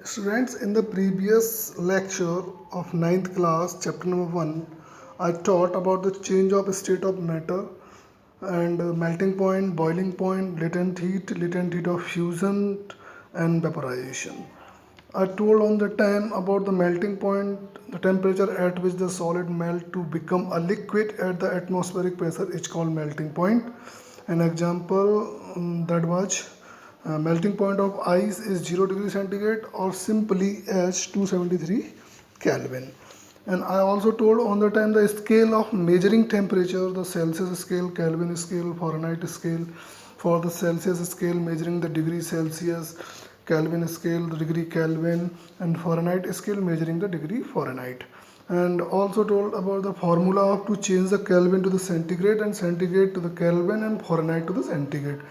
Students, in the previous lecture of ninth class, chapter number 1, I taught about the change of state of matter and melting point, boiling point, latent heat of fusion and vaporization. I told on the time about the melting point, the temperature at which the solid melt to become a liquid at the atmospheric pressure is called melting point. An example that was melting point of ice is 0 degree centigrade or simply as 273 Kelvin. And I also told on the time the scale of measuring temperature, the Celsius scale, Kelvin scale, Fahrenheit scale. For the Celsius scale, measuring the degree Celsius, Kelvin scale, the degree Kelvin, and Fahrenheit scale, measuring the degree Fahrenheit. And also told about the formula of to change the Kelvin to the centigrade and centigrade to the Kelvin and Fahrenheit to the centigrade.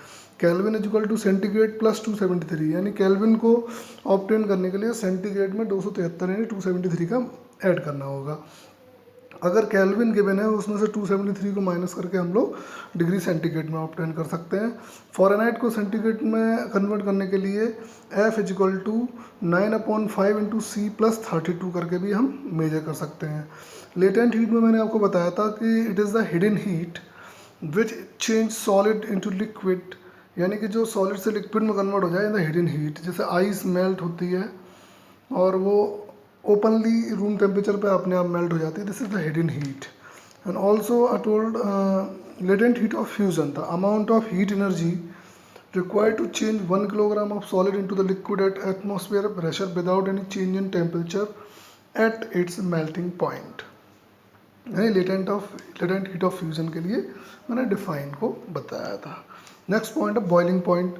Kelvin is equal to centigrade plus 273 यानी kelvin को obtain करने के लिए centigrade में 273 यानी 273 का add करना होगा. अगर केल्विन गिवन है उसमें से 273 को माइनस करके हम लोग डिग्री सेंटीग्रेड में ऑब्टेन कर सकते हैं. फॉरेनहाइट को सेंटीग्रेड में कन्वर्ट करने के लिए F is equal to 9/5 into c plus 32 करके भी हम मेजर कर सकते हैं. लेटेंट हीट में मैंने आपको बताया था कि it is the hidden heat which change solid into liquid, यानी कि जो सॉलिड से लिक्विड में कन्वर्ट हो जाए इन द हिडन हीट. जैसे आइस मेल्ट होती है और वो ओपनली रूम टेम्परेचर पे अपने आप मेल्ट हो जाती है. This is the hidden heat. And also I told latent heat of fusion, the amount of heat energy required to change 1 kilogram of solid into the liquid at atmosphere pressure without any change in temperature at its melting point. यानी latent heat of fusion के लिए मैंने define को बताया था. Next point है boiling point.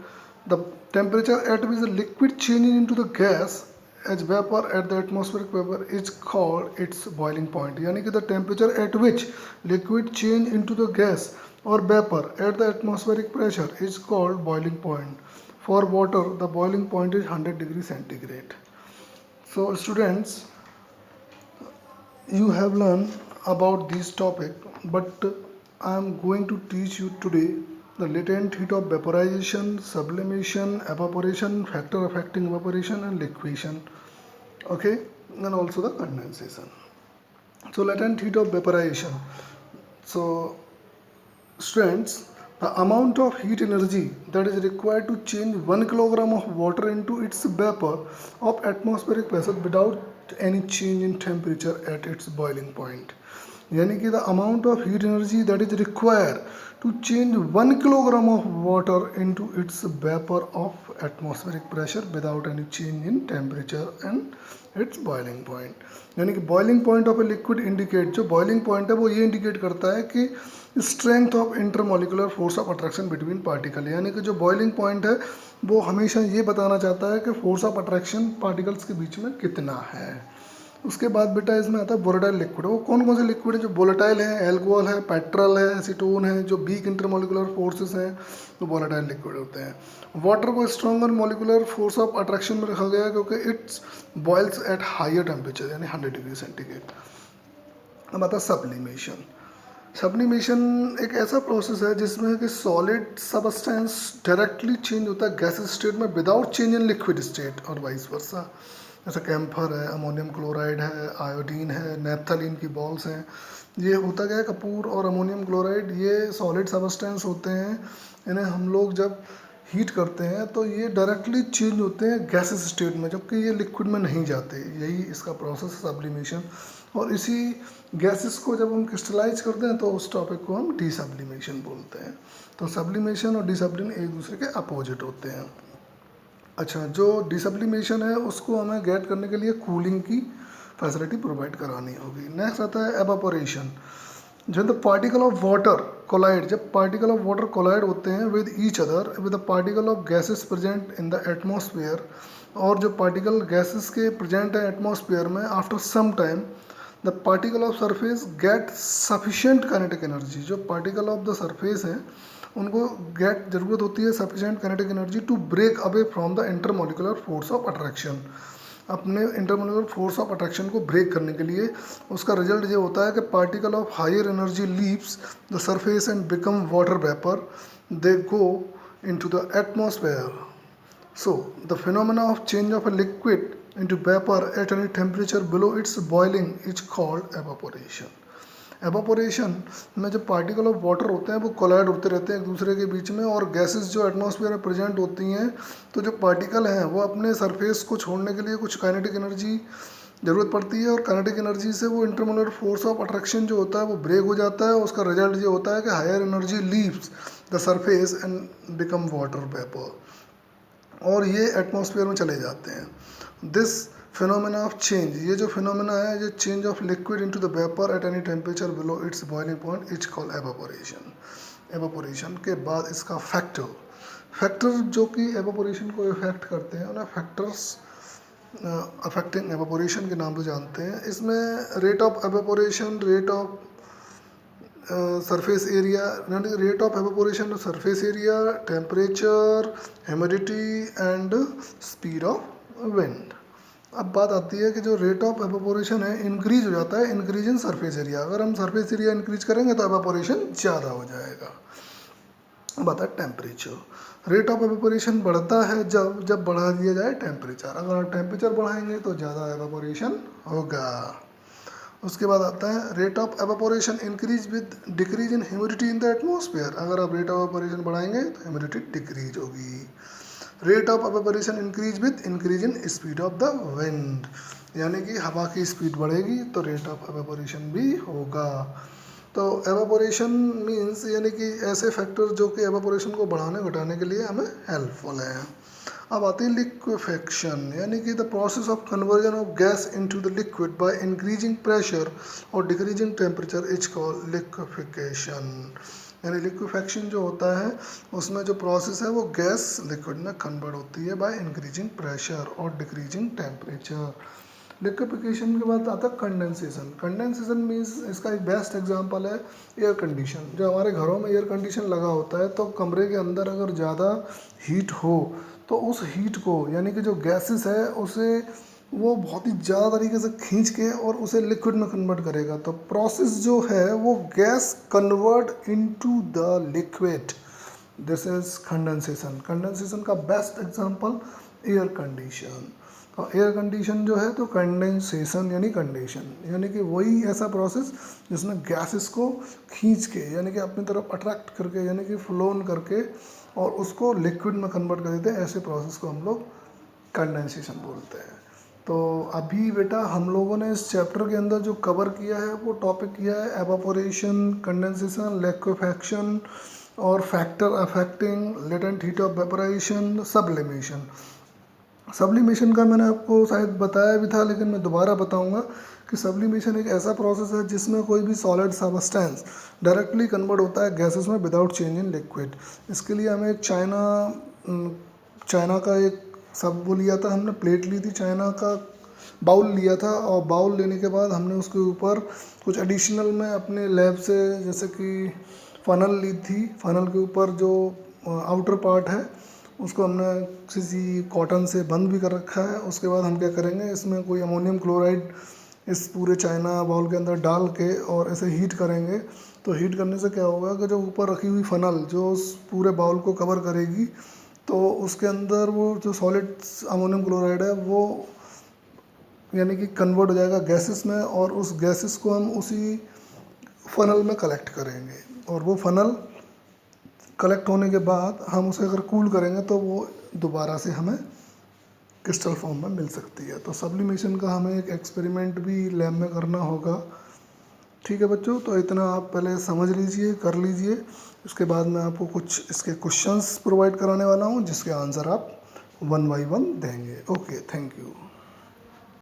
The temperature at which the liquid change into the gas as vapour at the atmospheric vapour is called its boiling point. यानी कि the temperature at which liquid change into the gas और vapour at the atmospheric pressure is called boiling point. For water the boiling point is 100 degree centigrade. So students, you have learned about this topic, but I am going to teach you today the latent heat of vaporization, sublimation, evaporation, factor affecting evaporation and liquefaction, okay, and also the condensation. So latent heat of vaporization. So students, the amount of heat energy that is required to change 1 kilogram of water into its vapor of atmospheric pressure without any change in temperature at its boiling point. यानी कि the amount of heat energy that is require to change 1 kilogram of water into its vapour of atmospheric pressure without any change in temperature and its boiling point. यानी कि boiling point of a liquid indicate, जो boiling point है वो ये indicate करता है कि strength of intermolecular force of attraction between particle. यानी कि जो बॉइलिंग पॉइंट है वो हमेशा ये बताना चाहता है कि फोर्स ऑफ अट्रैक्शन पार्टिकल्स के बीच में कितना है. उसके बाद बेटा इसमें आता है वोलेटाइल लिक्विड. वो कौन कौन से लिक्विड है जो वोलेटाइल है? एल्कोहल है, पेट्रोल है, एसीटोन है. जो वीक इंटरमोलिकुलर फोर्सेस हैं तो वोलेटाइल लिक्विड होते हैं. वाटर को stronger molecular force of attraction में रखा गया है क्योंकि its boils at higher temperature यानी 100 डिग्री सेंटीग्रेड. अब आता है सब्लिमेशन. सब्लिमेशन एक ऐसा प्रोसेस है जिसमें कि सॉलिड सबस्टेंस डायरेक्टली चेंज होता है गैस स्टेट में without change in liquid state और वाइस वर्सा. जैसे कैम्फर है, अमोनियम क्लोराइड है, आयोडीन है, नेप्थलीन की बॉल्स हैं. ये होता क्या है, कपूर और अमोनियम क्लोराइड ये सॉलिड सबस्टेंस होते हैं. इन्हें हम लोग जब हीट करते हैं तो ये डायरेक्टली चेंज होते हैं गैस स्टेट में, जबकि ये लिक्विड में नहीं जाते. यही इसका प्रोसेस है सब्लिमेशन. और इसी गैसेस को जब हम क्रिस्टलाइज करते हैं तो उस टॉपिक को हम डीसब्लिमेशन बोलते हैं. तो सब्लिमेशन और डीसब्लिन एक दूसरे के अपोजिट होते हैं. अच्छा, जो डिसब्लिमेशन है उसको हमें गेट करने के लिए कूलिंग की फैसिलिटी प्रोवाइड करानी होगी. नेक्स्ट आता है एवापोरेशन. जब the particle of water collide, जब पार्टिकल ऑफ वाटर कोलाइड होते हैं with each other with the particle of gases present in the atmosphere, और जो पार्टिकल गैसेस के प्रेजेंट है एटमॉस्फेयर में, after some time the particle of surface get sufficient kinetic energy. जो particle of the surface हैं उनको get ज़रूरत होती है sufficient kinetic energy to break away from the intermolecular force of attraction. अपने इंटरमोलिकुलर फोर्स ऑफ अट्रैक्शन को break करने के लिए उसका रिजल्ट ये होता है कि particle of higher energy leaves the surface and become water vapour. They go into the atmosphere. So the phenomena of change of a liquid into vapor at any temperature below its boiling is called evaporation. Evaporation में जब particle of water होते हैं वो collide होते रहते हैं एक दूसरे के बीच में, और गैसेस जो एटमॉस्फेयर में प्रेजेंट होती हैं, तो जो पार्टिकल हैं वो अपने सरफेस को छोड़ने के लिए कुछ काइनेटिक एनर्जी ज़रूरत पड़ती है, और काइनेटिक एनर्जी से वो इंटरमोलर फोर्स ऑफ अट्रैक्शन जो होता है वो ब्रेक हो जाता है। उसका रिजल्ट ये होता है कि higher energy leaves the surface and become water vapour, और ये एटमॉस्फेयर में चले जाते हैं। दिस फिनोमेना ऑफ चेंज, ये जो फिनोमेना है, ये change of liquid into the vapour at any temperature below it's boiling point is called evaporation. Evaporation के बाद इसका फैक्टर जो कि एवापोरेशन को इफेक्ट करते हैं उन्हें फैक्टर्स अफेक्टिंग एवापोरेशन के नाम से जानते हैं। इसमें rate of evaporation, rate of surface area, यानी rate of evaporation, surface area, temperature, humidity and speed of wind. अब बात आती है कि जो रेट ऑफ एवापोरेशन है इंक्रीज हो जाता है इंक्रीज इन सरफेस एरिया। अगर हम सरफेस एरिया इंक्रीज करेंगे तो एवापोरेशन ज़्यादा हो जाएगा। अब आता है टेम्परेचर। रेट ऑफ एवापोरेशन बढ़ता है जब बढ़ा दिया जाए टेम्परेचर। अगर आप टेम्परेचर बढ़ाएंगे तो ज़्यादा एवापोरेशन होगा। उसके बाद आता है rate of evaporation increase with decrease in humidity in the atmosphere. अगर आप रेट ऑफ एवापोरेशन बढ़ाएंगे तो ह्यूमिडिटी डिक्रीज होगी। Rate of evaporation increase with increase in speed of the wind, यानी कि हवा की स्पीड बढ़ेगी तो रेट ऑफ एवापोरेशन भी होगा। तो एवापोरेशन मीन्स यानी कि ऐसे फैक्टर जो कि एवापोरेशन को बढ़ाने घटाने के लिए हमें हेल्पफुल हैं। अब आती है लिक्विफेक्शन, यानी कि the process of conversion of gas into the liquid by increasing pressure और decreasing temperature is called liquefaction. यानी लिक्विफेक्शन जो होता है उसमें जो प्रोसेस है वो गैस लिक्विड में कन्वर्ट होती है बाय इंक्रीजिंग प्रेशर और डिक्रीजिंग टेम्परेचर। लिक्विफिकेशन के बाद आता है कंडेंसेशन। कंडेंसेशन मीन्स इसका एक बेस्ट एग्जांपल है एयर कंडीशन। जो हमारे घरों में एयर कंडीशन लगा होता है तो कमरे के अंदर अगर ज़्यादा हीट हो तो उस हीट को, यानी कि जो गैसेस है उसे वो बहुत ही ज़्यादा तरीके से खींच के और उसे लिक्विड में कन्वर्ट करेगा। तो प्रोसेस जो है वो gas convert into the liquid, this is condensation. Condensation का बेस्ट एग्जांपल एयर कंडीशन। तो एयर कंडीशन जो है तो कंडेंसेशन यानी कंडेंशन, यानी कि वही ऐसा प्रोसेस जिसमें गैसेस को खींच के, यानी कि अपनी तरफ अट्रैक्ट करके, यानी कि फ्लोन करके और उसको लिक्विड में कन्वर्ट कर देते हैं। ऐसे प्रोसेस को हम लोग कंडेंसेशन बोलते हैं। तो अभी बेटा हम लोगों ने इस चैप्टर के अंदर जो कवर किया है वो टॉपिक किया है एवापोरेशन, कंडेंसेशन, लिक्विफेक्शन और factor affecting latent heat of vaporisation, sublimation. Sublimation का मैंने आपको शायद बताया भी था, लेकिन मैं दोबारा बताऊंगा कि सब्लिमेशन एक ऐसा प्रोसेस है जिसमें कोई भी सॉलिड सब्सटेंस डायरेक्टली कन्वर्ट होता है गैसेस में विदाउट चेंज इन लिक्विड। इसके लिए हमें एक चाइना का एक सब वो लिया था, हमने प्लेट ली थी, चाइना का बाउल लिया था, और बाउल लेने के बाद हमने उसके ऊपर कुछ एडिशनल में अपने लैब से जैसे कि फ़नल ली थी। फ़नल के ऊपर जो आउटर पार्ट है उसको हमने किसी कॉटन से बंद भी कर रखा है। उसके बाद हम क्या करेंगे, इसमें कोई अमोनियम क्लोराइड इस पूरे चाइना बाउल के अंदर डाल के और ऐसे हीट करेंगे। तो हीट करने से क्या होगा कि जो ऊपर रखी हुई फ़नल जो उस पूरे बाउल को कवर करेगी, तो उसके अंदर वो जो सॉलिड अमोनियम क्लोराइड है वो यानी कि कन्वर्ट हो जाएगा गैसेस में, और उस गैसेस को हम उसी फ़नल में कलेक्ट करेंगे। और वो फ़नल कलेक्ट होने के बाद हम उसे अगर कूल करेंगे तो वो दोबारा से हमें क्रिस्टल फॉर्म में मिल सकती है। तो सब्लिमेशन का हमें एक एक्सपेरिमेंट भी लैब में करना होगा। ठीक है बच्चों, तो इतना आप पहले समझ लीजिए, कर लीजिए। उसके बाद मैं आपको कुछ इसके क्वेश्चंस प्रोवाइड कराने वाला हूँ जिसके आंसर आप 1 बाय 1 देंगे। Okay, thank you.